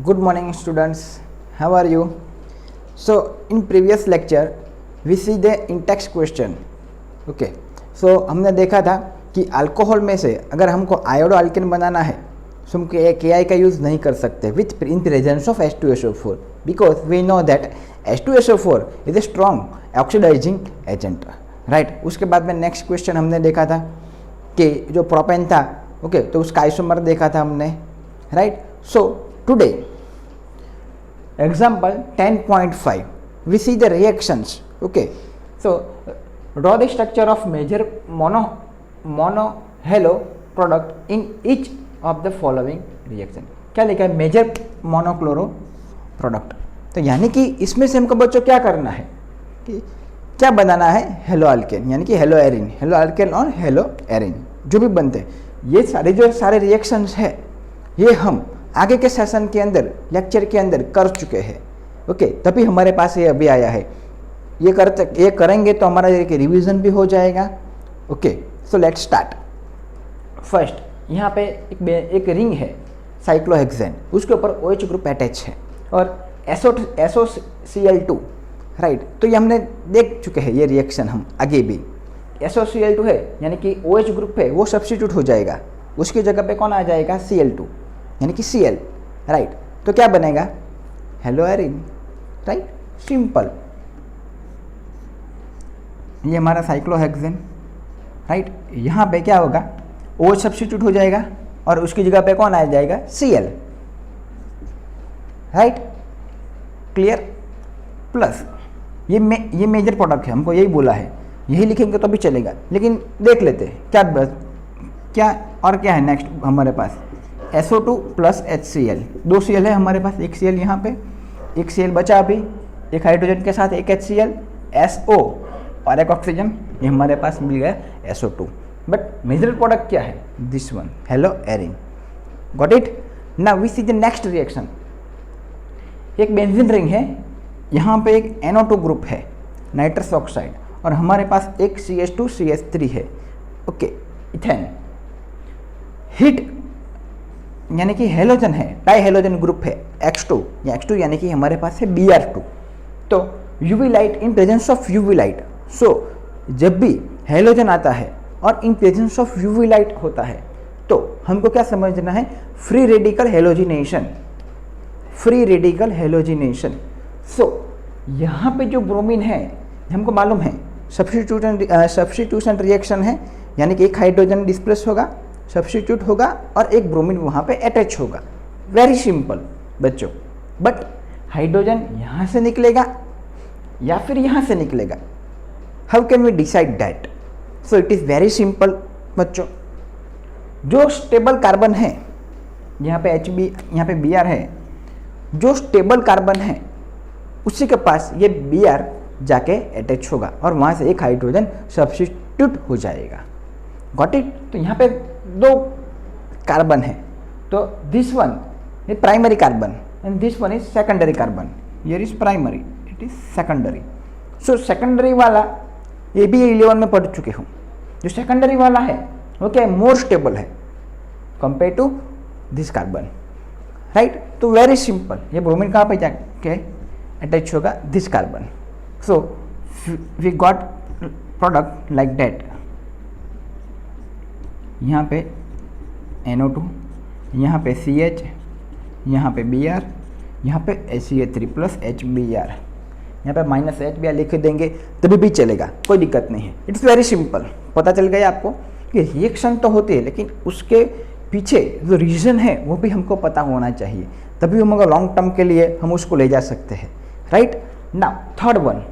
Good morning students, how are you? So in previous lecture we see the in-text question. Okay, so हमने देखा था कि alcohol में से अगर हमको आयोडो अल्केन बनाना है तो हम के का यूज़ नहीं कर सकते with in presence of H2SO4 because we know that H2SO4 is a strong oxidizing agent, right. उसके बाद में नेक्स्ट क्वेश्चन हमने देखा था कि जो प्रोपेन था, ओके, तो उसका आइसोमर देखा था हमने, right. So today example 10.5 we see the reactions. Okay, so draw the structure of major mono halo product in each of the following reaction. क्या लिखा है? Major monochloro product. तो यानी कि इसमें से हमको बच्चों क्या करना है कि क्या बनाना है? हेलो अल्केन, यानी कि हेलो एरिन, हेलो अल्केन और हेलो एरिन जो भी बनते हैं, ये सारे जो सारे रिएक्शंस है ये हम आगे के सेशन के अंदर लेक्चर के अंदर कर चुके हैं. ओके, तभी हमारे पास ये अभी आया है. ये करेंगे तो हमारा एक रिवीजन भी हो जाएगा. Okay, so let's start. First यहाँ पे एक रिंग है साइक्लोहेक्सेन, उसके ऊपर OH ग्रुप अटैच है और SOCl2, राइट. तो ये हमने देख चुके हैं ये रिएक्शन हम आगे भी. SOCl2 है यानी कि OH ग्रुप है वो सब्स्टिट्यूट हो जाएगा, उसकी जगह पे कौन आ जाएगा? Cl2 यानी कि Cl, राइट. तो क्या बनेगा? Hello Erin, right. सिंपल. ये हमारा साइक्लोहेक्सेन, राइट. यहाँ पे क्या होगा? OH सब्स्टिट्यूट हो जाएगा और उसकी जगह पे कौन आ जाएगा? Cl, right. क्लियर. प्लस ये मेजर प्रोडक्ट है, हमको यही बोला है, यही लिखेंगे तो भी चलेगा, लेकिन देख लेते हैं क्या और क्या है नेक्स्ट हमारे पास. SO2 प्लस HCl, 2 Cl है हमारे पास, एक Cl यहाँ पे, एक Cl बचा अभी, एक हाइड्रोजन के साथ एक HCl, SO और एक ऑक्सीजन, ये हमारे पास मिल गया SO2. बट मेजर प्रोडक्ट क्या है? This one, halo arene. Got it. Now we see the next reaction. एक बेंजीन रिंग है, यहाँ पे एक NO2 ग्रुप है, नाइट्रस ऑक्साइड, और हमारे पास एक CH2CH3 है. Okay, ethane. हीट यानी कि हेलोजन है, डाई हेलोजन ग्रुप है X2, या X2 यानी कि हमारे पास है Br2. तो UV light in presence of UV light. So जब भी हेलोजन आता है और in presence of UV light होता है तो हमको क्या समझना है? Free radical halogenation, free radical halogenation. So यहाँ पे जो ब्रोमीन है हमको मालूम है सब्स्टिट्यूशन रिएक्शन है, यानी कि एक हाइड्रोजन डिस्प्लेस होगा, सब्स्टिट्यूट होगा और एक ब्रोमीन वहाँ पे अटैच होगा. वेरी सिंपल बच्चों. बट हाइड्रोजन यहाँ से निकलेगा या फिर यहाँ से निकलेगा? How can we decide that? So it is very simple बच्चों. जो स्टेबल कार्बन है, यहाँ पे HB, यहाँ पे Br है, जो स्टेबल कार्बन है उसी के पास ये Br जाके अटैच होगा और वहाँ से एक हाइड्रोजन सब्स्टिट्यूट हो जाएगा. Got it. तो यहाँ पे 2 कार्बन है, तो this one is primary carbon and this one is secondary carbon. Here is primary, it is secondary. So secondary वाला ये भी 11 में पढ़ चुके हूँ. जो सेकेंडरी वाला है वो क्या है? मोर स्टेबल है compare to this carbon, right. तो वेरी सिंपल. ये ब्रोमीन कहाँ पे जाके अटैच होगा? This carbon. So we got product like that. यहाँ पे NO2, यहाँ पे CH, यहाँ पे Br, यहाँ पे HCl3 प्लस HBr, यहाँ पे माइनस HBr लिख देंगे तभी भी चलेगा, कोई दिक्कत नहीं है. It's very simple. पता चल गया आपको कि रिएक्शन तो होती है लेकिन उसके पीछे जो रीज़न है वो भी हमको पता होना चाहिए, तभी हम अगर लॉन्ग टर्म के लिए हम उसको ले जा सकते हैं, right. Now third one,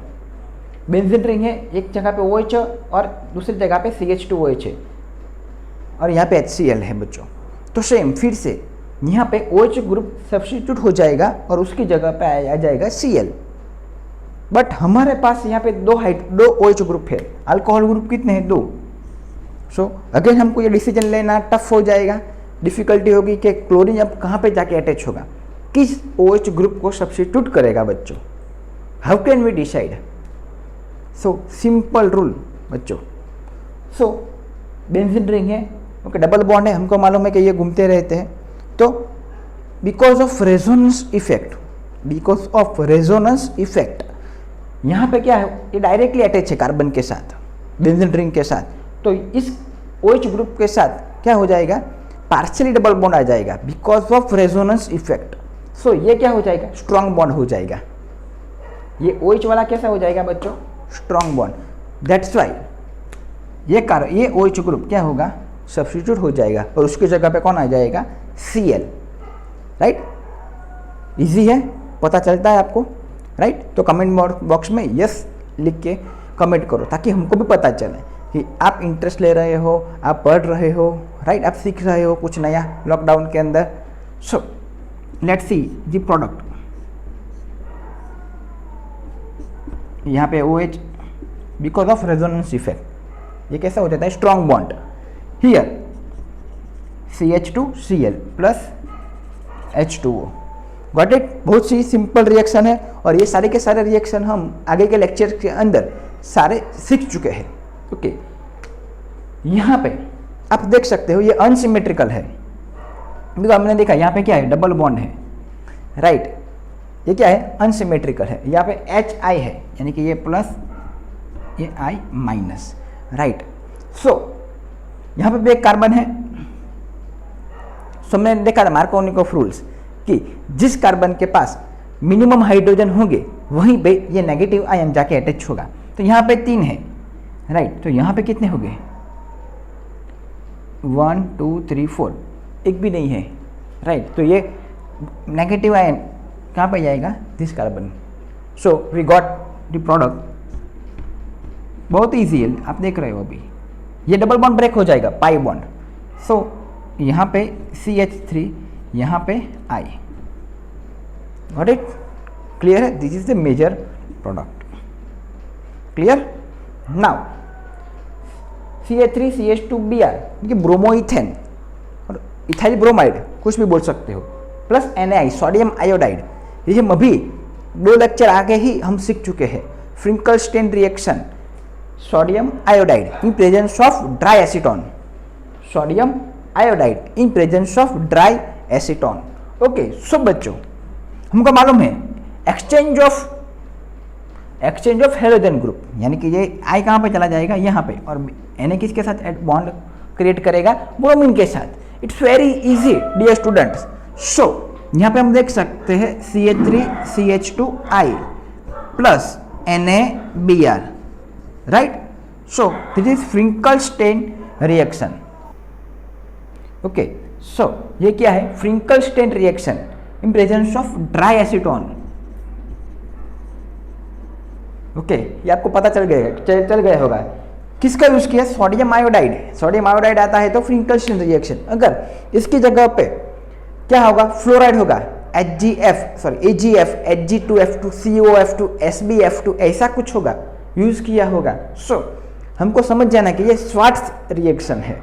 benzene ring है, एक जगह पे OH और दूसरी जगह पे CH2OH है और यहाँ पे HCl है बच्चों. तो सेम फिर से यहाँ पे OH ग्रुप सब्स्टिट्यूट हो जाएगा और उसकी जगह पे आ जाएगा Cl. बट हमारे पास यहाँ पे दो OH ग्रुप है, अल्कोहल ग्रुप कितने हैं? 2. सो अगेन हमको ये डिसीजन लेना टफ हो जाएगा, डिफिकल्टी होगी कि क्लोरीन अब कहाँ पे जाके अटैच होगा, किस OH ग्रुप को सब्स्टिट्यूट करेगा बच्चों. How can we decide? So simple rule बच्चों. सो बेंजीन रिंग है, ओके, डबल बॉन्ड है, हमको मालूम है कि ये घूमते रहते हैं, तो because of resonance effect, because of resonance effect, यहाँ पे क्या है, ये डायरेक्टली अटैच है कार्बन के साथ, बेंजीन रिंग के साथ, तो इस OH ग्रुप के साथ क्या हो जाएगा, पार्शियली डबल बॉन्ड आ जाएगा बिकॉज ऑफ रेजोनेंस इफेक्ट। सो ये क्या हो जाएगा, स्ट्रॉन्ग बॉन्ड हो जाएगा। ये OH वाला कैसा हो जाएगा बच्चों, स्ट्रॉन्ग बॉन्ड। दैट्स वाई ये OH ग्रुप क्या होगा, सब्स्टिट्यूट हो जाएगा और उसकी जगह पे कौन आ जाएगा, Cl, राइट। इजी है, पता चलता है आपको, राइट। तो कमेंट बॉक्स में यस लिख के कमेंट करो ताकि हमको भी पता चले कि आप इंटरेस्ट ले रहे हो, आप पढ़ रहे हो, राइट, आप सीख रहे हो कुछ नया लॉकडाउन के अंदर। So let's see the product. यहाँ पे OH because of resonance effect ये कैसा हो जाता है, strong bond. Here CH2Cl plus H2O। Got it. बहुत सी सिंपल रिएक्शन है और ये सारे के सारे रिएक्शन हम आगे के लेक्चर के अंदर सारे सीख चुके हैं। ओके, यहाँ पे आप देख सकते हो ये अनसिमेट्रिकल है, बिकॉज हमने देखा यहाँ पे क्या है, डबल बॉन्ड है, राइट। ये क्या है, अनसिमेट्रिकल है। यहाँ पे HI है, यानी कि ये प्लस ये I माइनस, राइट। सो यहाँ पे भी एक कार्बन है। सो हमने देखा था मार्कोनिकोव रूल्स कि जिस कार्बन के पास मिनिमम हाइड्रोजन होंगे वहीं पे ये नेगेटिव आयन जाके अटैच होगा। तो यहाँ पे 3 है, राइट। तो यहाँ पे कितने हो गए, 1 2 3 4, एक भी नहीं है, राइट। तो ये नेगेटिव आयन कहाँ पे जाएगा, this carbon. So we got the product. बहुत ईजी है, आप देख रहे हो अभी ये डबल बॉन्ड ब्रेक हो जाएगा, पाई बॉन्ड। सो यहाँ पे CH3, यहाँ पे I। गॉट इट, क्लियर है। This is the major product, clear. Now CH3CH2Br, ये ब्रोमोइथेन और इथाइल ब्रोमाइड कुछ भी बोल सकते हो, प्लस NaI सोडियम आयोडाइड। ये हम अभी 2 लेक्चर आगे ही हम सीख चुके हैं। Finkelstein reaction, sodium iodide in presence of dry acetone, sodium iodide in presence of dry acetone. Okay, so बच्चों हमको मालूम है एक्सचेंज ऑफ हेलोजन ग्रुप, यानी कि ये I कहाँ पे चला जाएगा, यहाँ पे, और Na किसके साथ बॉन्ड क्रिएट करेगा, ब्रोमीन के साथ। It's very easy dear students. So यहाँ पे हम देख सकते हैं CH3CH2I plus NaBr, right. So this is Finkelstein reaction. Okay, so ये क्या है, Finkelstein reaction in presence of dry acetone. Okay, ये आपको पता चल गया होगा। किसका यूज किया, सोडियम आयोडाइड। सोडियम आयोडाइड आता है तो फ्रिंकल-स्टेन रिएक्शन। अगर इसकी जगह पे क्या होगा, फ्लोराइड होगा, AgF, Hg2F2, COF2, SbF2, ऐसा कुछ होगा, यूज किया होगा। सो हमको समझ जाना कि ये स्वार्ट्ज रिएक्शन है,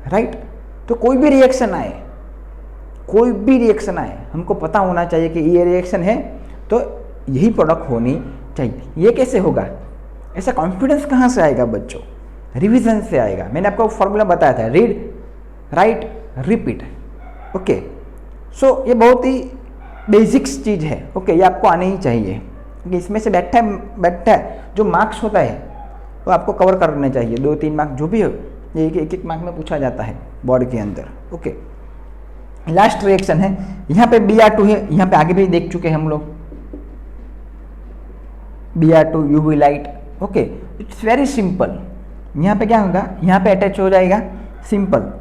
राइट। तो कोई भी रिएक्शन आए हमको पता होना चाहिए कि ये रिएक्शन है तो यही प्रोडक्ट होनी चाहिए। ये कैसे होगा, ऐसा कॉन्फिडेंस कहाँ से आएगा बच्चों, रिवीजन से आएगा। मैंने आपको फॉर्मूला बताया था, read write repeat. Okay, so ये बहुत ही बेसिक्स चीज़ है। ओके, ये आपको आने ही चाहिए क्योंकि इसमें से बैठा है जो मार्क्स होता है वो आपको कवर करने चाहिए। 2-3 मार्क्स जो भी हो, ये एक मार्क में पूछा जाता है बोर्ड के अंदर। ओके, लास्ट रिएक्शन है, यहाँ पे Br2 है, यहाँ पे आगे भी देख चुके हैं हम लोग, Br2 UV light. Okay, it's very simple. यहाँ पे क्या होगा, यहाँ पे अटैच हो जाएगा, सिंपल,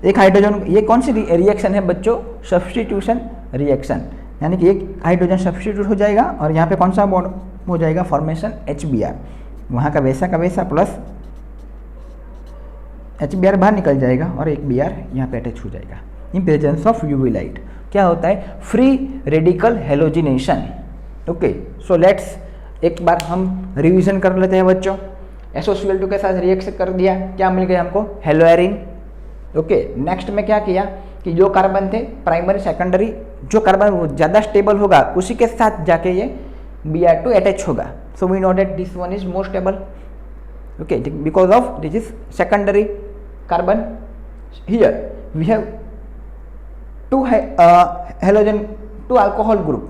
एक हाइड्रोजन। ये कौन सी रिएक्शन है बच्चों, सब्स्टिट्यूशन रिएक्शन, यानी कि एक हाइड्रोजन सब्स्टिट्यूट हो जाएगा और यहाँ पे कौन सा बॉन्ड हो जाएगा, फॉर्मेशन HBr। वहाँ का वैसा प्लस HBr बाहर निकल जाएगा और एक Br यहाँ पे अटैच हो जाएगा इन प्रेजेंस ऑफ UV लाइट। क्या होता है, free radical halogenation. Okay, so let's एक बार हम रिवीजन कर लेते हैं बच्चों। SOCl2 के साथ रिएक्शन कर दिया, क्या मिल गया हमको, हेलोएरिन। ओके, नेक्स्ट में क्या किया कि जो कार्बन थे प्राइमरी सेकेंडरी, जो कार्बन ज़्यादा स्टेबल होगा उसी के साथ जाके ये Br2 अटैच होगा। So we know that this one is more stable. Okay, because of this is secondary carbon. Here we have to halogen to alcohol group,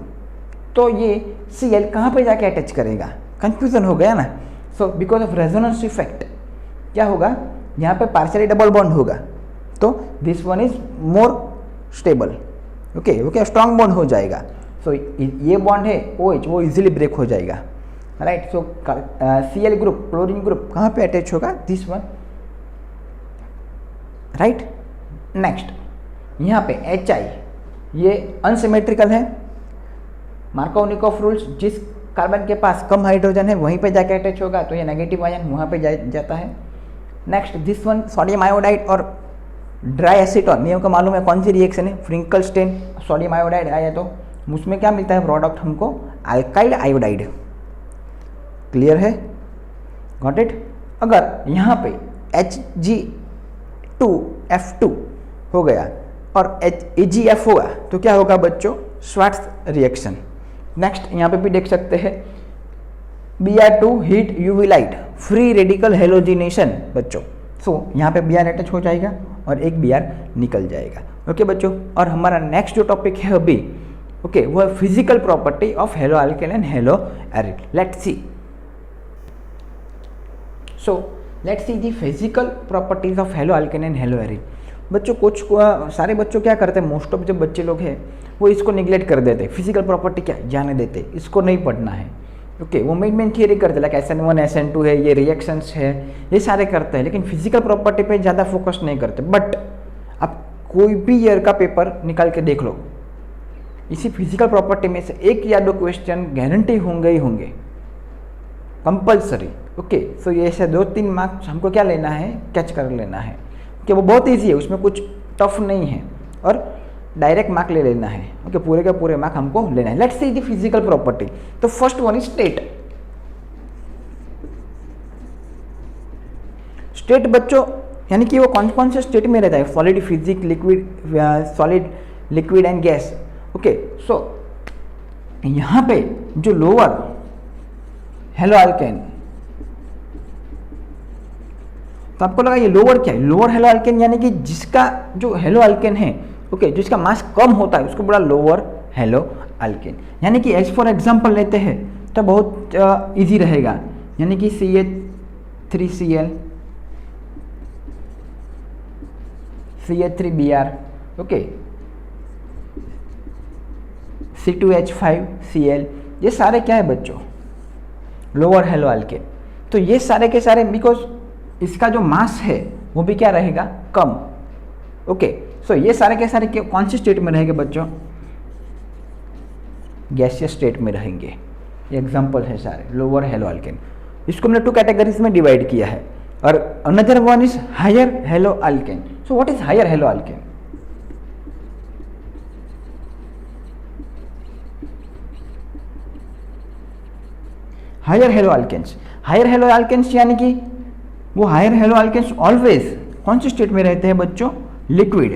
तो ये Cl कहाँ पे जाके अटैच करेगा, कंफ्यूजन हो गया ना। So because of resonance effect क्या होगा, यहाँ पे पार्शियली डबल बॉन्ड होगा, तो this one is more stable, okay, वो क्या स्ट्रॉन्ग बॉन्ड हो जाएगा। सो ये बॉन्ड है OH, वो इजीली ब्रेक हो जाएगा, राइट। सो Cl ग्रुप, क्लोरीन ग्रुप कहाँ पे अटैच होगा, दिस वन, राइट। नेक्स्ट यहाँ पे HI, ये अनसिमेट्रिकल है, मार्कोव-निकोफ रूल्स, जिस कार्बन के पास कम हाइड्रोजन है वहीं पे जाके अटैच होगा, तो ये नेगेटिव आयन वहाँ पे जाता है। Next this one, sodium iodide और ड्राई एसीटोन, ये हमको मालूम है कौन सी रिएक्शन है, फ्रिंकलस्टेन, सोडियम आयोडाइड आया तो उसमें क्या मिलता है प्रोडक्ट हमको, अल्काइल आयोडाइड, क्लियर है, गॉट इट। अगर यहाँ पे Hg2F2 हो गया और AgF होगा तो क्या होगा बच्चों, श्वार्ट्ज रिएक्शन। नेक्स्ट यहाँ पे भी देख सकते हैं Br2 heat UV light, free radical halogenation बच्चों। सो यहाँ पे Br अटैच हो जाएगा और एक Br निकल जाएगा, ओके बच्चों। और हमारा नेक्स्ट जो टॉपिक है अभी, ओके, वो है physical property of hello alkane and hello arid. Let's see, so let's see the physical properties of hello alkane and hello arid. बच्चों कुछ सारे बच्चों क्या करते हैं, मोस्ट ऑफ जो बच्चे लोग हैं वो इसको निगलेक्ट कर देते हैं, फिजिकल प्रॉपर्टी क्या जाने देते, इसको नहीं पढ़ना है, ओके। वो मेन थियरी करते हैं, लाइक SN1 SN2 है, ये रिएक्शंस है, ये सारे करते हैं, लेकिन फिजिकल प्रॉपर्टी पे ज़्यादा फोकस नहीं करते। बट आप कोई भी ईयर का पेपर निकाल के देख लो, इसी फिजिकल प्रॉपर्टी में से एक या दो क्वेश्चन गारंटी होंगे ही होंगे, कंपल्सरी, ओके। सो ये ऐसे 2-3 मार्क्स हमको क्या लेना है, कैच कर लेना है, कि वो बहुत ईजी है, उसमें कुछ टफ नहीं है और डायरेक्ट मार्क ले लेना है, ओके। पूरे के पूरे मार्क हमको लेना है। Let's see the physical property. तो first one is state. State बच्चों यानी कि वो कौन कौन से स्टेट में रहता है, solid, physic, liquid, solid, liquid and gas, okay. So यहाँ पे जो लोअर हेलो अल्केन, तो आपको लगा ये लोअर क्या है, लोअर हेलो अल्केन यानी कि जिसका जो हेलो अल्केन है, ओके, जिसका मास कम होता है उसको बोला लोअर हेलो अल्केन। यानी कि एज फॉर एग्जांपल लेते हैं तो बहुत इजी रहेगा, यानी कि CH3Cl, CH3Br, ओके, C2H5Cl, ये सारे क्या है बच्चों, लोअर हेलो अल्केन। तो ये सारे के सारे बिकॉज इसका जो मास है वो भी क्या रहेगा, कम, ओके। सो ये सारे के सारे कौन सी स्टेट में रहेंगे बच्चों, गैसियस स्टेट में रहेंगे। ये एग्जांपल है सारे लोअर हेलो अल्केन। इसको हमने 2 कैटेगरीज में डिवाइड किया है। और another one is higher halo alkane. So what is higher halo alkane, higher halo alkanes, higher halo alkanes यानी कि वो हायर हेलो अल्केन्स ऑलवेज कौन सी स्टेट में रहते हैं बच्चों, liquid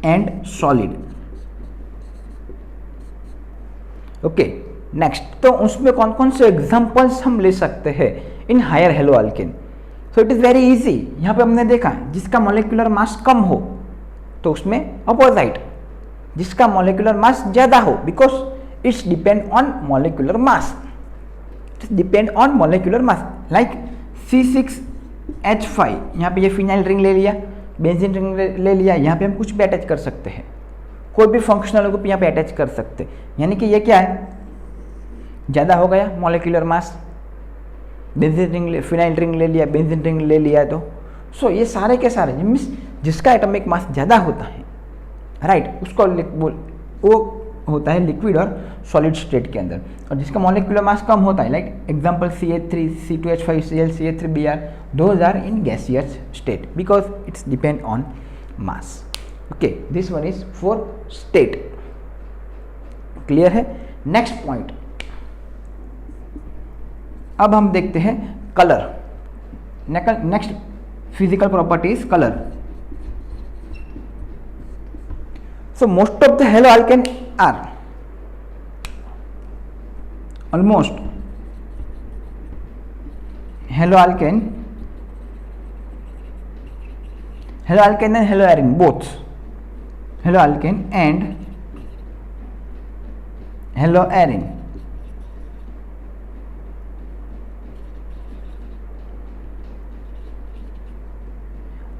and solid, okay. Next, तो उसमें कौन कौन से एग्जांपल्स हम ले सकते हैं इन higher halo alkane. So it is very easy. यहां पे हमने देखा जिसका मॉलिक्यूलर मास कम हो तो उसमें अपोजिट, जिसका मॉलिक्यूलर मास ज्यादा हो, because it's depend on molecular mass, depend on molecular mass. Like C6H5, यहाँ पे ये फिनाइल रिंग ले लिया, बेंजीन रिंग ले लिया, यहाँ पे हम कुछ भी अटैच कर सकते हैं, कोई भी फंक्शनल ग्रुप यहाँ पे अटैच कर सकते हैं। यानी कि ये क्या है, ज़्यादा हो गया molecular mass, benzene ring, phenyl ring ले लिया, बेंजीन रिंग ले लिया, तो सो ये सारे के सारे मीन्स जिसका एटॉमिक मास ज़्यादा होता है, राइट, उसको वो होता है लिक्विड और सॉलिड स्टेट के अंदर। और जिसका मॉलिक्यूलर मास कम होता है, like example CH3, C2H5Cl, CH3Br, those are in gaseous state because it's depend on mass, okay. This one is for state, clear है। नेक्स्ट पॉइंट, अब हम देखते हैं colour. Next physical property is colour. So most of the halo alkane are almost halo alkane halo alkane and halo arene both, halo alkane and halo arene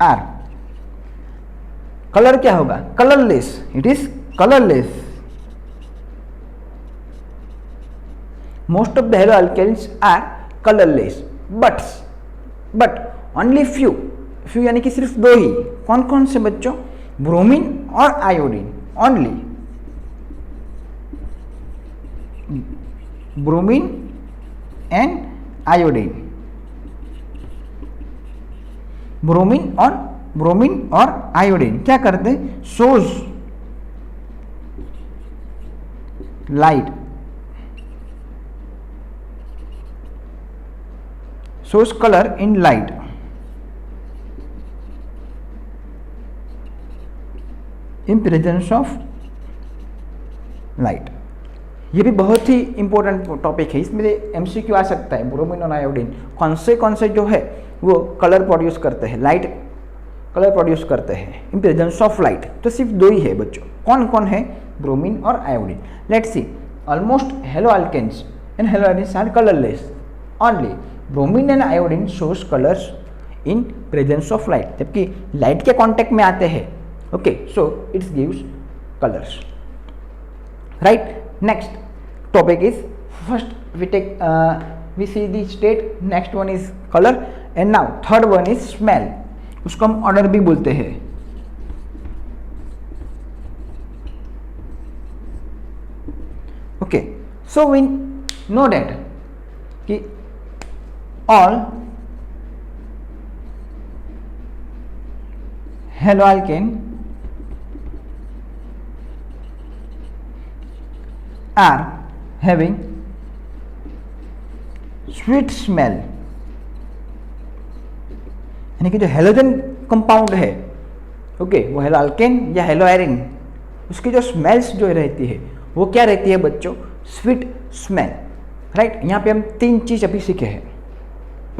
are, colour क्या होगा, colourless, it is colourless. Most of the halo alkanes are colourless, but only few यानी कि सिर्फ दो ही, कौन कौन से बच्चों, ब्रोमीन और iodine, only bromine and iodine, bromine और आयोडीन क्या करते हैं, shows light, shows colour in light, in presence of light. ये भी बहुत ही इंपॉर्टेंट टॉपिक है, इसमें एमसीक्यू आ सकता है। ब्रोमीन और आयोडीन कौन से जो है वो कलर प्रोड्यूस करते हैं, लाइट कलर प्रोड्यूस करते हैं इन प्रेजेंस ऑफ लाइट। तो सिर्फ दो ही है बच्चों, कौन कौन है, ब्रोमीन और iodine. Let's see, almost halo alkanes and halo arenes are colourless, only bromine and iodine shows colours in presence of light, जबकि लाइट के कॉन्टेक्ट में आते हैं, okay, so it's gives colours, right. Next topic is, first we see the state, next one is color and now third one is smell, उसको हम order भी बोलते हैं। Okay, so we know that कि all halo alkane are having sweet smell, यानी कि जो halogen compound है, ओके, वो हेलो अल्केन या हेलो एरिन, उसकी जो स्मेल्स जो रहती है वो क्या रहती है बच्चों, स्वीट स्मेल, राइट। यहाँ पे हम तीन चीज अभी सीखे हैं,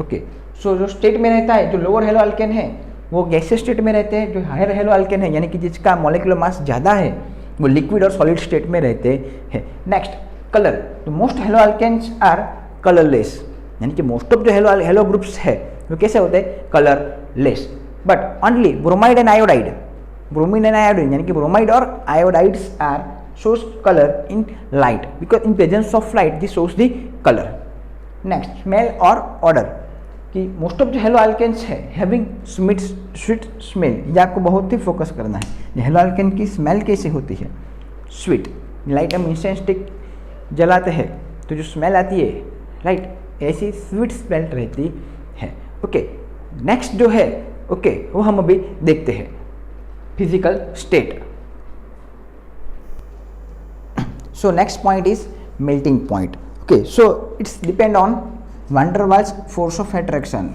ओके। सो जो स्टेट में रहता है, जो लोअर हेलो अल्केन है वो गैसियस स्टेट में रहते हैं, जो हायर हेलो अल्केन है यानी कि जिसका मॉलिक्यूलर मास ज़्यादा है वो लिक्विड और सॉलिड स्टेट में रहते हैं। नेक्स्ट कलर, तो most halo alkanes are colourless, यानी कि मोस्ट ऑफ जो हेलो ग्रुप्स है वो कैसे होते हैं, colourless, but only bromide and iodide, bromine and iodine यानी कि ब्रोमाइड और iodides are shows color in light because in presence of light this shows the color. Next smell और odor, कि मोस्ट ऑफ जो हेलो अल्केन्स है having sweet smell, ये आपको बहुत ही फोकस करना है। हेलो अल्केन की स्मेल कैसे होती है, स्वीट, लाइट हम इंसेंस स्टिक जलाते हैं तो जो स्मेल आती है, राइट, ऐसी स्वीट स्मेल रहती है, ओके। नेक्स्ट जो है, ओके, वो हम अभी देखते हैं, physical state. So next point is melting point. Okay, so it's depend on van der Waals force of attraction.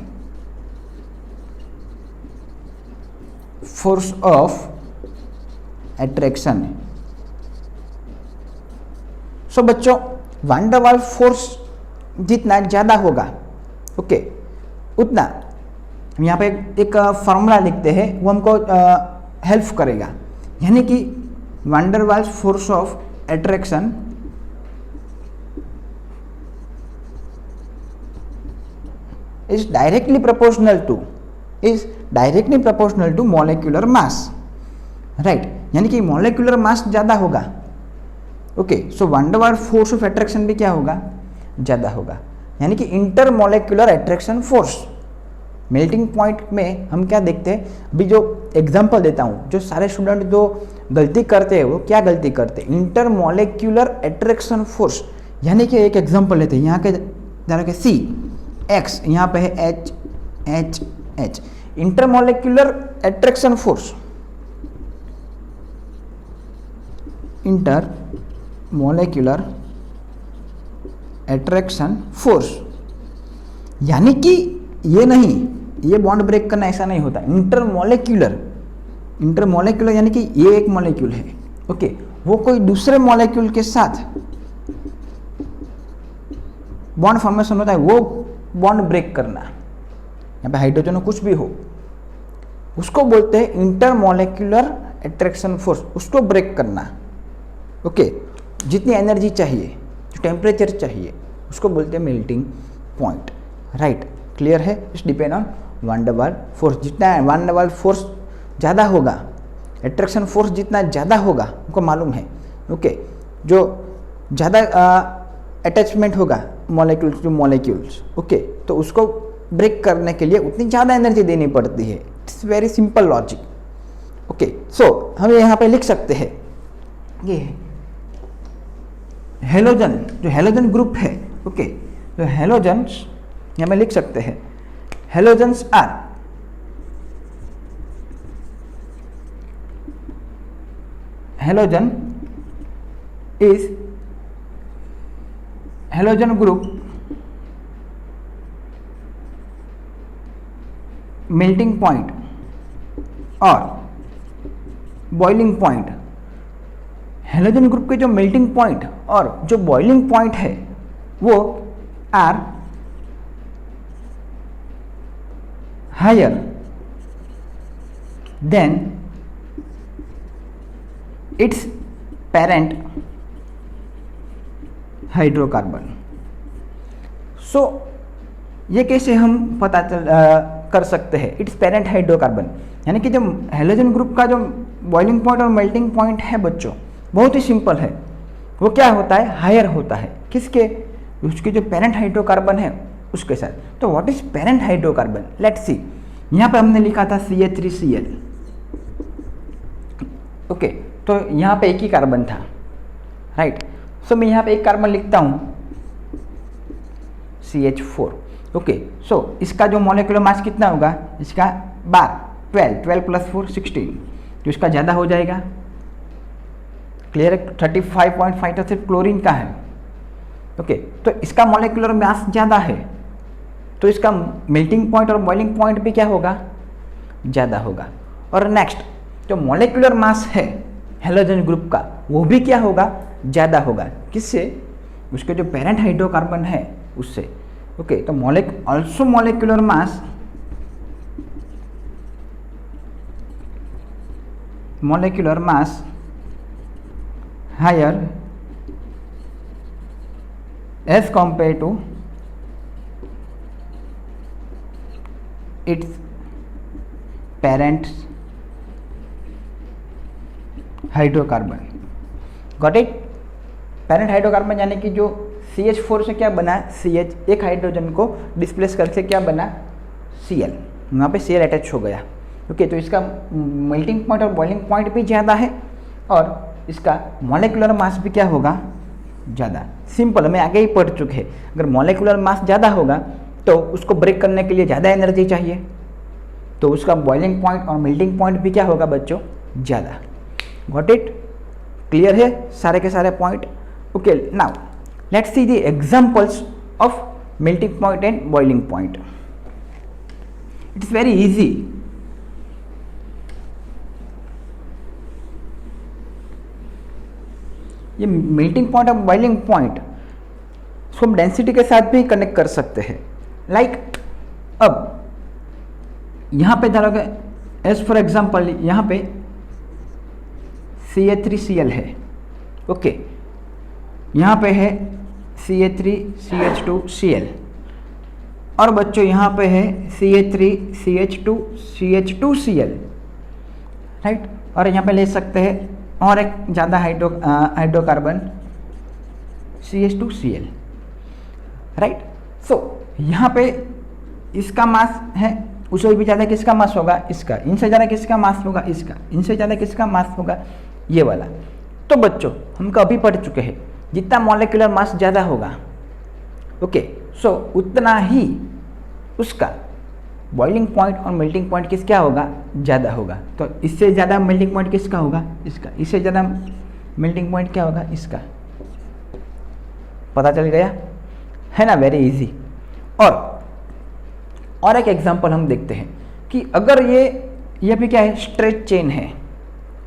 Force of attraction. So बच्चों van der Waals force जितना ज़्यादा होगा, ओके, उतना हम यहाँ पे एक फॉर्मूला लिखते हैं, वो हमको हेल्प करेगा, यानी कि van der Waals force of attraction is directly proportional to molecular mass, right, यानी कि molecular mass ज़्यादा होगा, okay. So van der Waals force of attraction भी क्या होगा, ज़्यादा होगा, यानी कि इंटरमोलेक्युलर अट्रैक्शन फोर्स। मेल्टिंग पॉइंट में हम क्या देखते हैं, अभी जो एग्जांपल देता हूँ, जो सारे स्टूडेंट जो गलती करते हैं वो क्या गलती करते हैं, इंटरमोलेक्युलर अट्रैक्शन फोर्स, यानी कि एक एग्जांपल लेते हैं, यहाँ के जरा के सी एक्स, यहाँ पे है H H H, intermolecular attraction force, intermolecular attraction force, यानी कि ये नहीं, ये बॉन्ड ब्रेक करना ऐसा नहीं होता, इंटरमोलेक्युलर यानी कि ये एक मॉलिक्यूल है, ओके, वो कोई दूसरे मॉलिक्यूल के साथ बॉन्ड फॉर्मेशन होता है, वो बॉन्ड ब्रेक करना, यहाँ पे हाइड्रोजन कुछ भी हो, उसको बोलते हैं इंटरमोलेक्युलर अट्रैक्शन फोर्स, उसको ब्रेक करना। ओके, जितनी एनर्जी चाहिए, जो टेम्परेचर चाहिए, उसको बोलते हैं मेल्टिंग पॉइंट। राइट, क्लियर है? इट्स डिपेंड ऑन वान डर वाल फोर्स। जितना वान डर वाल फोर्स ज़्यादा होगा, अट्रैक्शन फोर्स जितना ज़्यादा होगा, हमको मालूम है। ओके, जो ज़्यादा अटैचमेंट होगा मॉलिक्यूल्स टू मॉलिक्यूल्स, ओके, तो उसको ब्रेक करने के लिए उतनी ज़्यादा एनर्जी देनी पड़ती है। It's very simple logic. Okay, so हम यहाँ पे लिख सकते हैं ये हेलोजन, जो हेलोजन ग्रुप है, ओके, तो हेलोजन्स यहाँ पे लिख सकते हैं, halogens are halogen is halogen group melting point और बॉइलिंग पॉइंट। हेलोजन ग्रुप के जो मेल्टिंग पॉइंट और जो बॉइलिंग पॉइंट है वो are higher than its parent hydrocarbon. So ये कैसे हम पता कर सकते हैं? इट्स पेरेंट हाइड्रोकार्बन, यानी कि जो हेलोजन ग्रुप का जो बॉइलिंग पॉइंट और मेल्टिंग पॉइंट है बच्चों, बहुत ही सिंपल है। वो क्या होता है? हायर होता है। किसके? उसके जो पेरेंट हाइड्रोकार्बन है उसके साथ। तो what is parent hydrocarbon? Let's see. यहाँ पे हमने लिखा था CH3Cl। ओके, तो यहाँ पे एक ही कार्बन था। राइट, सो मैं यहाँ पे एक कार्बन लिखता हूँ CH4। ओके, सो इसका जो मॉलिक्यूलर मास कितना होगा? इसका 12 प्लस 4 16, तो इसका ज़्यादा हो जाएगा। क्लियर है? 35.5 तो सिर्फ क्लोरीन का है। ओके, तो इसका मॉलिक्यूलर मास ज़्यादा है, तो इसका मेल्टिंग पॉइंट और बॉइलिंग पॉइंट भी क्या होगा? ज़्यादा होगा। और नेक्स्ट जो मॉलिक्यूलर मास है हेलोजन ग्रुप का, वो भी क्या होगा? ज़्यादा होगा। किससे? उसके जो पेरेंट हाइड्रोकार्बन है उससे। ओके, तो also molecular mass higher as compared to its parent hydrocarbon. Got it? Parent hydrocarbon यानी कि जो CH4 से क्या बना? CH, एक हाइड्रोजन को डिस्प्लेस करके क्या बना? Cl, वहाँ पे Cl अटैच हो गया। ओके, तो इसका मेल्टिंग पॉइंट और बॉइलिंग पॉइंट भी ज़्यादा है और इसका मॉलिक्यूलर मास भी क्या होगा? ज़्यादा। सिंपल, हमें आगे ही पढ़ चुके हैं। अगर मॉलिक्यूलर मास ज़्यादा होगा तो उसको ब्रेक करने के लिए ज़्यादा एनर्जी चाहिए, तो उसका बॉइलिंग पॉइंट और मेल्टिंग पॉइंट भी क्या होगा बच्चों? ज़्यादा। Got it? क्लियर है सारे के सारे point? Okay, now let's see the examples of melting point and boiling point. It is very easy. ये मेल्टिंग पॉइंट और बॉइलिंग पॉइंट इसको हम डेंसिटी के साथ भी कनेक्ट कर सकते हैं। लाइक अब यहाँ पे धरोगे, एज फॉर एग्जाम्पल यहाँ पे CH3Cl है। ओके, यहाँ पे है CH3CH2Cl और बच्चों यहाँ पे है CH3CH2CH2Cl। राइट, और यहाँ पे ले सकते हैं और एक ज़्यादा हाइड्रोकार्बन CH2Cl। राइट, सो यहाँ पे इसका मास है, उससे भी ज़्यादा किसका मास होगा? इसका। इनसे ज़्यादा किसका मास होगा? इसका। इनसे ज़्यादा किसका मास होगा? ये वाला। तो बच्चों हम कभी पढ़ चुके हैं, जितना मॉलिक्यूलर मास ज़्यादा होगा, ओके, सो उतना ही उसका बॉइलिंग पॉइंट और मेल्टिंग पॉइंट किस क्या होगा? ज़्यादा होगा। तो इससे ज़्यादा मेल्टिंग पॉइंट किसका होगा? इसका। इससे ज़्यादा मेल्टिंग पॉइंट क्या होगा? इसका। पता चल गया है ना? Very easy. और एक एग्जांपल हम देखते हैं कि अगर ये भी क्या है? स्ट्रेट चेन है।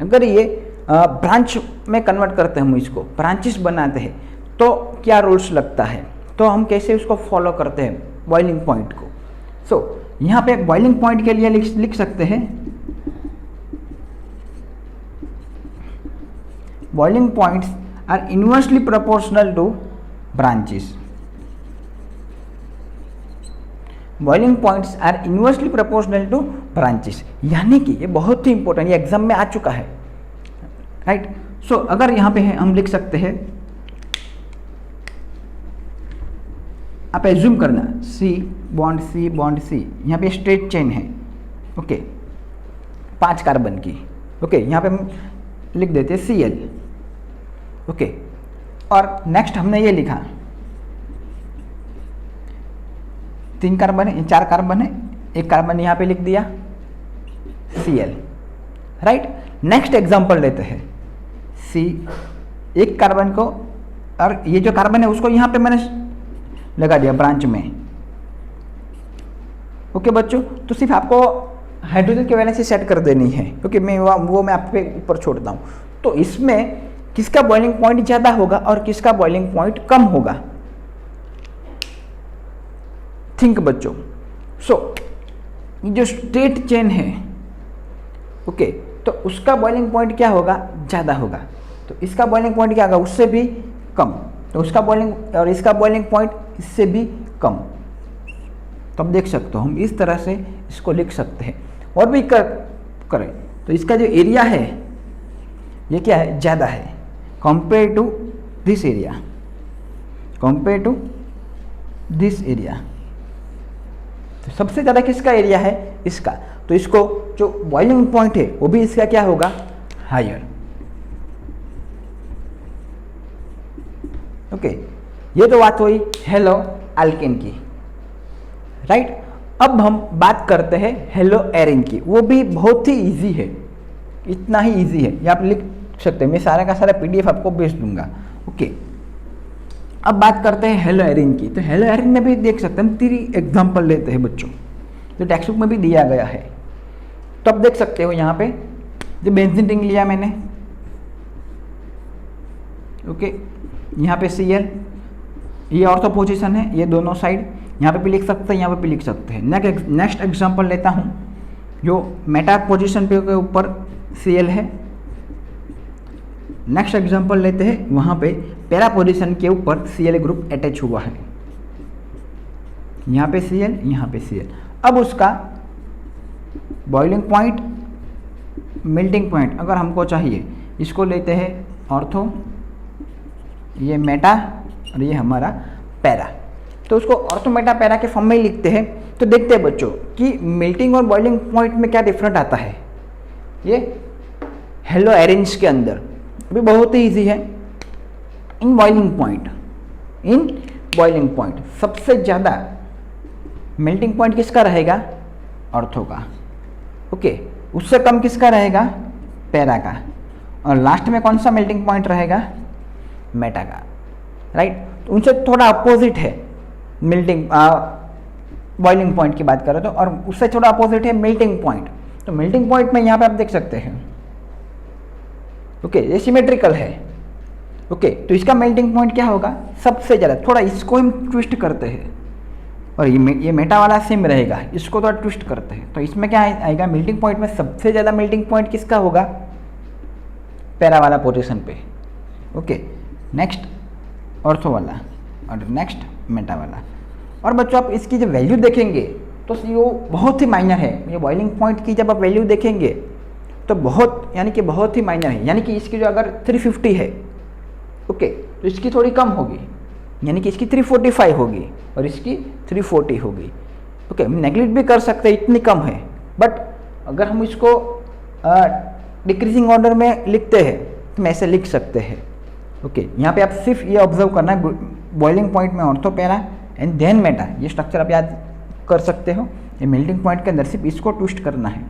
अगर ये ब्रांच में कन्वर्ट करते हैं, हम इसको ब्रांचेस बनाते हैं, तो क्या रूल्स लगता है? तो हम कैसे उसको फॉलो करते हैं बॉइलिंग पॉइंट को? सो यहाँ पे बॉइलिंग पॉइंट के लिए लिख सकते हैं boiling points are inversely proportional to branches. Boiling points are inversely proportional to branches, यानी कि ये बहुत ही इंपॉर्टेंट, ये एग्जाम में आ चुका है, राइट। सो अगर यहाँ पे है हम लिख सकते हैं, आप एज्यूम करना सी बॉन्ड सी, यहाँ पे स्ट्रेट चेन है, ओके, 5 कार्बन की, ओके, यहाँ पे हम लिख देते हैं Cl, ओके। और नेक्स्ट हमने ये लिखा 3 कार्बन है, 4 कार्बन है, 1 कार्बन यहाँ पे लिख दिया Cl, राइट। नेक्स्ट एग्जांपल लेते हैं C, 1 कार्बन को, और ये जो कार्बन है उसको यहाँ पे मैंने लगा दिया ब्रांच में, ओके बच्चों। तो सिर्फ आपको हाइड्रोजन की वैलेंसी सेट कर देनी है, क्योंकि मैं वो मैं आप पे ऊपर छोड़ता हूँ। तो इसमें किसका बॉइलिंग पॉइंट ज़्यादा होगा और किसका बॉइलिंग पॉइंट कम होगा, थिंक बच्चों। सो ये जो स्ट्रेट चेन है, ओके, तो उसका बॉइलिंग पॉइंट क्या होगा, ज़्यादा होगा। तो इसका बॉइलिंग पॉइंट क्या होगा, उससे भी कम। तो उसका बॉइलिंग और इसका बॉइलिंग पॉइंट इससे भी कम। तो आप देख सकते हो, हम इस तरह से इसको लिख सकते हैं। और भी करें तो इसका जो एरिया है ये क्या है, ज़्यादा है compare to this area, compare to this area. तो सबसे ज़्यादा किसका एरिया है, इसका। तो इसको जो बॉइलिंग पॉइंट है वो भी इसका क्या होगा, हायर, ओके। ये तो बात हुई हेलो एल्केन की, राइट। अब हम बात करते हैं हेलो एरिन की, वो भी बहुत ही इजी है, इतना ही इजी है, ये आप लिख सकते हैं। मैं सारा का सारा PDF आपको भेज दूंगा, ओके। अब बात करते हैं हेलो एरिन की। तो हेलो एरिन में भी देख सकते हैं, हम 3 एग्जाम्पल लेते हैं बच्चों, जो टेक्स्ट बुक में भी दिया गया है। तो आप देख सकते हो यहाँ पे जो बेंजीन रिंग लिया मैंने, ओके, यहाँ पे Cl, ये ऑर्थो पोजीशन है, ये दोनों साइड, यहाँ पे भी लिख सकते हैं, यहाँ पे भी लिख सकते हैं। नेक्स्ट एग्जांपल लेता हूँ, जो मेटा पोजीशन पे के ऊपर Cl है। नेक्स्ट एग्जांपल लेते हैं, वहाँ पे पैरा पोजीशन के ऊपर Cl ग्रुप अटैच हुआ है, यहाँ पे Cl, यहाँ पे Cl। अब उसका बॉइलिंग पॉइंट, मेल्टिंग पॉइंट अगर हमको चाहिए, इसको लेते हैं ऑर्थो, ये मेटा और ये हमारा पैरा। तो उसको ऑर्थो मेटा पैरा के फॉर्म में ही लिखते हैं। तो देखते हैं बच्चों कि मेल्टिंग और बॉइलिंग पॉइंट में क्या डिफरेंट आता है। ये हेलो एरिन्स के अंदर भी बहुत ही इजी है। इन बॉइलिंग पॉइंट सबसे ज़्यादा मेल्टिंग पॉइंट किसका रहेगा, ऑर्थो का, ओके। उससे कम किसका रहेगा, पैरा का। और लास्ट में कौन सा मेल्टिंग पॉइंट रहेगा, मेटा का, राइट। तो उनसे थोड़ा अपोजिट है मेल्टिंग बॉइलिंग पॉइंट की बात करें तो, और उससे थोड़ा अपोजिट है मेल्टिंग पॉइंट। तो मेल्टिंग पॉइंट में यहाँ पे आप देख सकते हैं, ओके, ये सिमेट्रिकल है, ओके। तो इसका मेल्टिंग पॉइंट क्या होगा, सबसे ज़्यादा। थोड़ा इसको हम ट्विस्ट करते हैं, और ये मेटा वाला सेम रहेगा, इसको थोड़ा ट्विस्ट करते हैं। तो इसमें क्या आएगा, मेल्टिंग पॉइंट में सबसे ज़्यादा मेल्टिंग पॉइंट किसका होगा, पैरा वाला पोजीशन पे, ओके। नेक्स्ट ऑर्थो वाला और नेक्स्ट मेटा वाला। और बच्चों आप इसकी जब वैल्यू देखेंगे तो ये बहुत ही माइनर है। ये बॉइलिंग पॉइंट की जब आप वैल्यू देखेंगे तो बहुत, यानी कि बहुत ही माइनर है। यानी कि इसकी जो अगर 350 है, ओके, तो इसकी थोड़ी कम होगी, यानी कि इसकी 345 होगी और इसकी 340 होगी, ओके। हम नेगलेक्ट भी कर सकते हैं, इतनी कम है। बट अगर हम इसको डिक्रीजिंग ऑर्डर में लिखते हैं तो हम ऐसे लिख सकते हैं, ओके। यहाँ पे आप सिर्फ ये ऑब्जर्व करना है, बॉइलिंग पॉइंट में ortho para and then meta, ये स्ट्रक्चर आप याद कर सकते हो। ये मेल्टिंग पॉइंट के अंदर सिर्फ इसको ट्विस्ट करना है,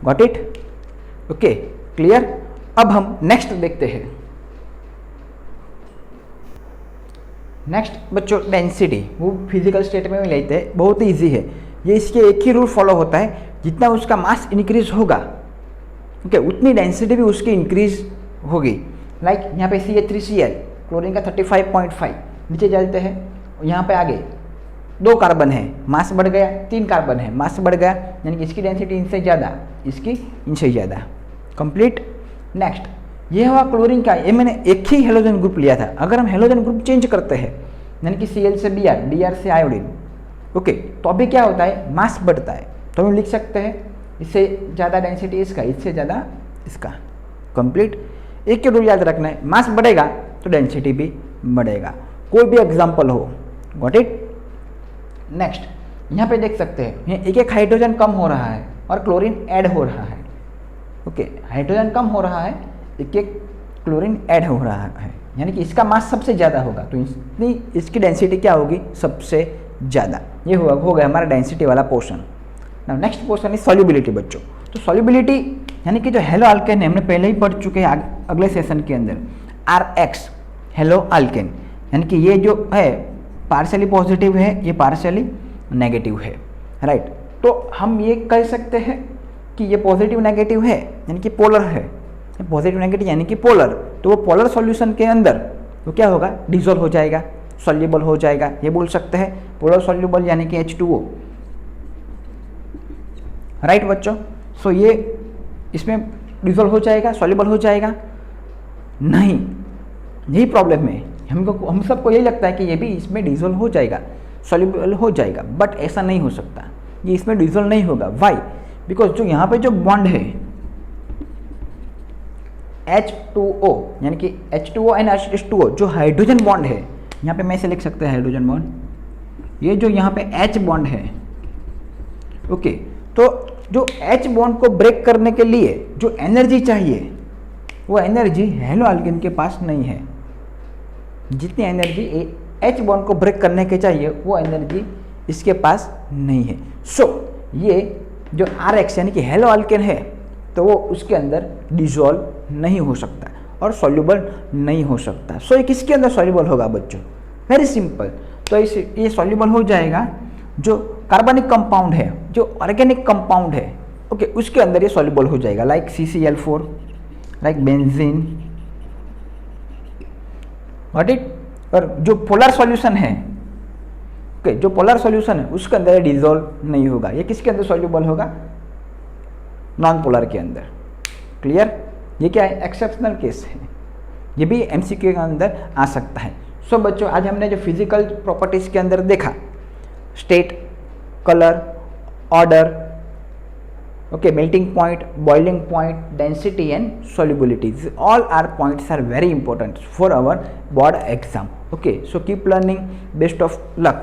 गॉट इट, ओके, क्लियर। अब हम नेक्स्ट देखते हैं। नेक्स्ट बच्चों डेंसिटी, वो फिजिकल स्टेट में भी लेते हैं, बहुत ही ईजी है ये। इसके एक ही रूल फॉलो होता है, जितना उसका मास इंक्रीज होगा, ओके, उतनी डेंसिटी भी उसकी इंक्रीज होगी। लाइक यहाँ पे CH3Cl, क्लोरीन का 35.5, नीचे चलते हैं, यहाँ पे आगे 2 कार्बन है, मास बढ़ गया, 3 कार्बन है, मास बढ़ गया, यानी कि इसकी डेंसिटी इनसे ज़्यादा, इसकी इनसे ज़्यादा, कंप्लीट। नेक्स्ट ये हुआ क्लोरीन का, ये मैंने एक ही हेलोजन ग्रुप लिया था। अगर हम हेलोजन ग्रुप चेंज करते हैं यानी कि Cl से Br, Dr से आयोडीन, ओके, तो अभी क्या होता है, मास बढ़ता है। तो हम लिख सकते हैं इससे ज़्यादा डेंसिटी इसका, इससे ज़्यादा इसका। कंप्लीट। एक के रूल याद रखना है, मास बढ़ेगा तो डेंसिटी भी बढ़ेगा। कोई भी एग्जाम्पल हो, गॉट इट। नेक्स्ट यहाँ पे देख सकते हैं एक एक हाइड्रोजन कम हो रहा है और क्लोरीन ऐड हो रहा है। ओके, हाइड्रोजन कम हो रहा है, एक एक क्लोरीन ऐड हो रहा है, यानी कि इसका मास सबसे ज़्यादा होगा, तो इसकी डेंसिटी क्या होगी, सबसे ज़्यादा। ये हो गया हमारा डेंसिटी वाला portion. Now next portion is solubility बच्चों। तो सॉल्युबिलिटी यानी कि जो हेलो अल्केन है, हमने पहले ही पढ़ चुके हैं अगले सेशन के अंदर, RH हेलो अल्केन, यानी कि ये जो है पार्शियली पॉजिटिव है, ये पार्शियली नेगेटिव है, राइट। तो हम ये कह सकते हैं कि ये पॉजिटिव नेगेटिव है, यानी कि पोलर है। पॉजिटिव नेगेटिव यानी कि पोलर, तो वो पोलर सॉल्यूशन के अंदर तो क्या होगा, डिसॉल्व हो जाएगा, सॉल्युबल हो जाएगा। ये बोल सकते हैं पोलर सॉल्युबल यानी कि H2O, राइट बच्चों। सो ये इसमें डिसॉल्व हो जाएगा, सॉल्युबल हो जाएगा नहीं, यही प्रॉब्लम है। हम सबको यही लगता है कि ये भी इसमें डिसॉल्व हो जाएगा, सॉल्युबल हो जाएगा, बट ऐसा नहीं हो सकता, ये इसमें डिसॉल्व नहीं होगा। वाई? बिकॉज जो यहाँ पे जो बॉन्ड है H2O यानी कि H2O एंड H2O, जो हाइड्रोजन बॉन्ड है, यहाँ पे मैं इसे लिख सकते हैं हाइड्रोजन बॉन्ड, ये जो यहाँ पे H बॉन्ड है, ओके, तो जो H बॉन्ड को ब्रेक करने के लिए जो एनर्जी चाहिए, वो एनर्जी हेलो अल्केन के पास नहीं है। जितनी एनर्जी H बॉन्ड को ब्रेक करने के चाहिए, वो एनर्जी इसके पास नहीं है। सो ये जो RH यानी कि हेलो अल्केन है, तो वो उसके अंदर डिसॉल्व नहीं हो सकता और सॉल्युबल नहीं हो सकता। सो ये किसके अंदर सॉल्युबल होगा बच्चों? Very simple. तो ये सॉल्युबल हो जाएगा जो कार्बनिक कंपाउंड है, जो ऑर्गेनिक कंपाउंड है, ओके, उसके अंदर ये सॉल्युबल हो जाएगा, like CCl4, like benzene, what it. और जो पोलर सॉल्यूशन है, ओके, जो पोलर सॉल्यूशन है उसके अंदर डिसॉल्व नहीं होगा। ये किसके अंदर सॉल्युबल होगा? नॉन पोलर के अंदर। क्लियर? ये क्या है? एक्सेप्शनल केस है, ये भी MCQ के अंदर आ सकता है। सो बच्चों, आज हमने जो फिजिकल प्रॉपर्टीज के अंदर देखा, state, colour, order, okay, melting point, boiling point, density and solubility, all our points are very important for our board exam. Okay, so keep learning, best of luck.